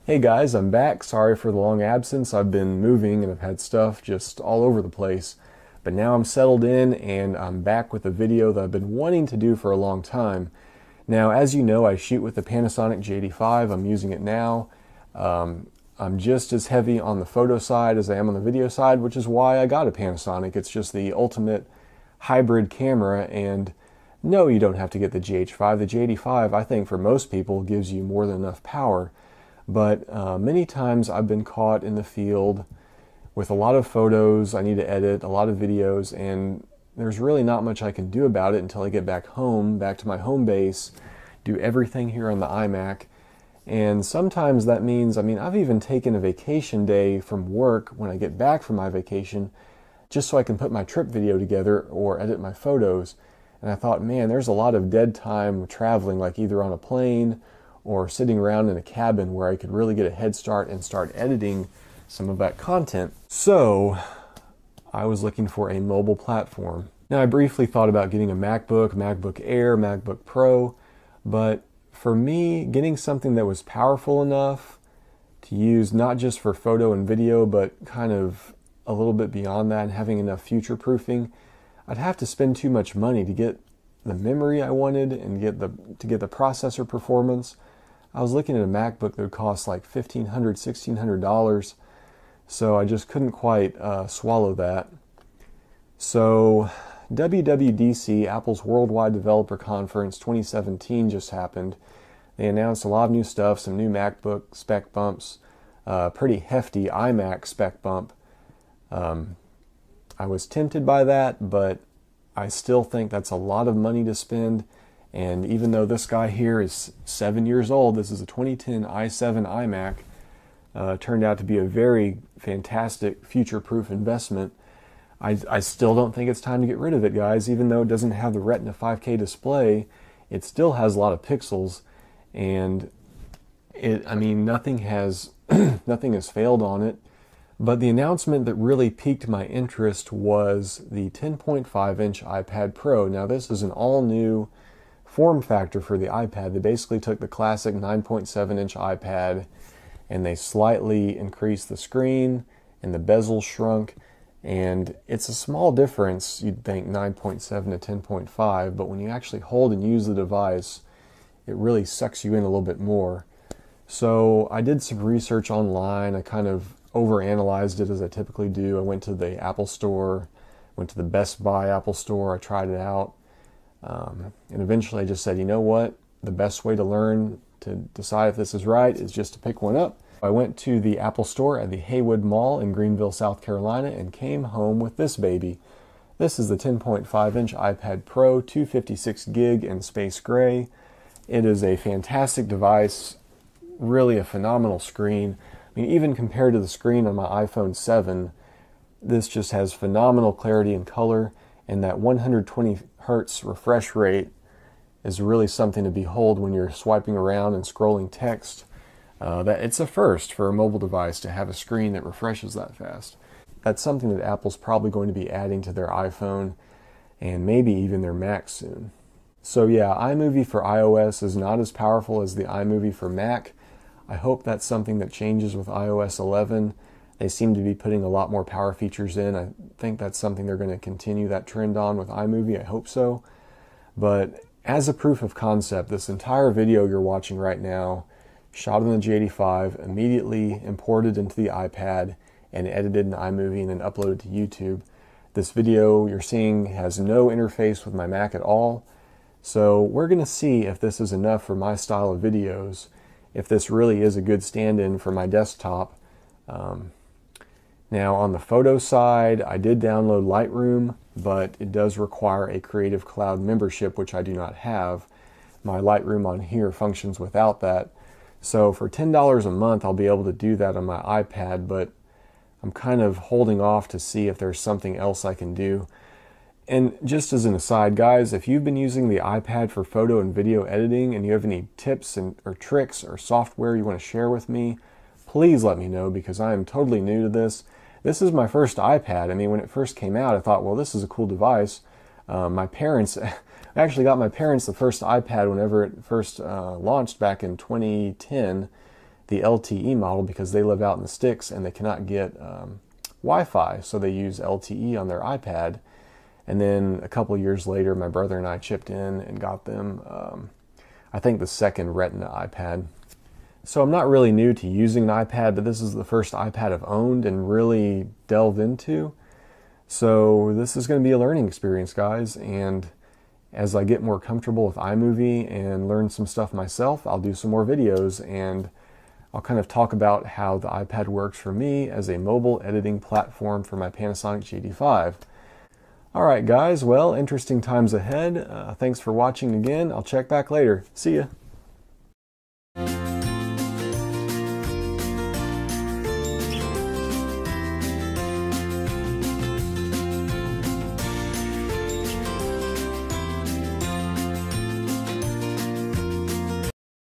Hey guys, I'm back. Sorry for the long absence. I've been moving and I've had stuff just all over the place. But now I'm settled in and I'm back with a video that I've been wanting to do for a long time. Now, as you know, I shoot with the Panasonic G85. I'm using it now. I'm just as heavy on the photo side as I am on the video side, which is why I got a Panasonic. It's just the ultimate hybrid camera, and no, you don't have to get the G85. The G85, I think, for most people gives you more than enough power. But many times I've been caught in the field with a lot of photos I need to edit, a lot of videos, and there's really not much I can do about it until I get back home, back to my home base, do everything here on the iMac. And sometimes that means, I've even taken a vacation day from work when I get back from my vacation just so I can put my trip video together or edit my photos. And I thought, man, there's a lot of dead time traveling, like either on a plane or sitting around in a cabin where I could really get a head start and start editing some of that content. So I was looking for a mobile platform. Now, I briefly thought about getting a MacBook, MacBook Air, MacBook Pro, but for me, getting something that was powerful enough to use not just for photo and video, but kind of a little bit beyond that and having enough future-proofing, I'd have to spend too much money to get the memory I wanted and to get the processor performance. I was looking at a MacBook that would cost like $1,500, $1,600, so I just couldn't quite swallow that. So WWDC, Apple's Worldwide Developer Conference 2017 just happened. They announced a lot of new stuff, some new MacBook spec bumps, pretty hefty iMac spec bump. I was tempted by that, but I still think that's a lot of money to spend. And even though this guy here is 7 years old, this is a 2010 i7 iMac, turned out to be a very fantastic future-proof investment. I still don't think it's time to get rid of it, guys. Even though it doesn't have the Retina 5K display, it still has a lot of pixels, and nothing has nothing has failed on it. But the announcement that really piqued my interest was the 10.5-inch iPad Pro. Now, this is an all-new form factor for the iPad. They basically took the classic 9.7-inch iPad and they slightly increased the screen and the bezel shrunk. And it's a small difference, you'd think 9.7 to 10.5, but when you actually hold and use the device, it really sucks you in a little bit more. So I did some research online. I kind of overanalyzed it as I typically do. I went to the Apple Store, went to the Best Buy Apple Store, I tried it out. And eventually I just said, you know what? The best way to learn to decide if this is right is just to pick one up. I went to the Apple Store at the Haywood Mall in Greenville, South Carolina, and came home with this baby. This is the 10.5-inch iPad Pro, 256 gig in space gray. It is a fantastic device, really a phenomenal screen. Even compared to the screen on my iPhone 7, this just has phenomenal clarity and color, and that 120 hertz refresh rate is really something to behold when you're swiping around and scrolling text. That it's a first for a mobile device to have a screen that refreshes that fast. That's something that Apple's probably going to be adding to their iPhone and maybe even their Mac soon. So yeah, iMovie for iOS is not as powerful as the iMovie for Mac. I hope that's something that changes with iOS 11. They seem to be putting a lot more power features in. I think that's something they're going to continue that trend on with iMovie. I hope so. But as a proof of concept, this entire video you're watching right now, shot on the G85, immediately imported into the iPad and edited in iMovie and then uploaded to YouTube. This video you're seeing has no interface with my Mac at all. So we're going to see if this is enough for my style of videos, if this really is a good stand-in for my desktop. Now on the photo side, I did download Lightroom, but it does require a Creative Cloud membership, which I do not have. My Lightroom on here functions without that. So for $10 a month, I'll be able to do that on my iPad, but I'm kind of holding off to see if there's something else I can do. And just as an aside, guys, if you've been using the iPad for photo and video editing and you have any tips or tricks or software you want to share with me, please let me know, because I am totally new to this. This is my first iPad. When it first came out, I thought, well, this is a cool device. My parents, I actually got my parents the first iPad whenever it first launched back in 2010, the LTE model because they live out in the sticks and they cannot get Wi-Fi, so they use LTE on their iPad. And then a couple years later, my brother and I chipped in and got them, I think, the second Retina iPad. So I'm not really new to using an iPad, but this is the first iPad I've owned and really delved into. So this is going to be a learning experience, guys, and as I get more comfortable with iMovie and learn some stuff myself, I'll do some more videos and I'll kind of talk about how the iPad works for me as a mobile editing platform for my Panasonic G85. Alright guys, well, interesting times ahead. Thanks for watching again. I'll check back later. See ya.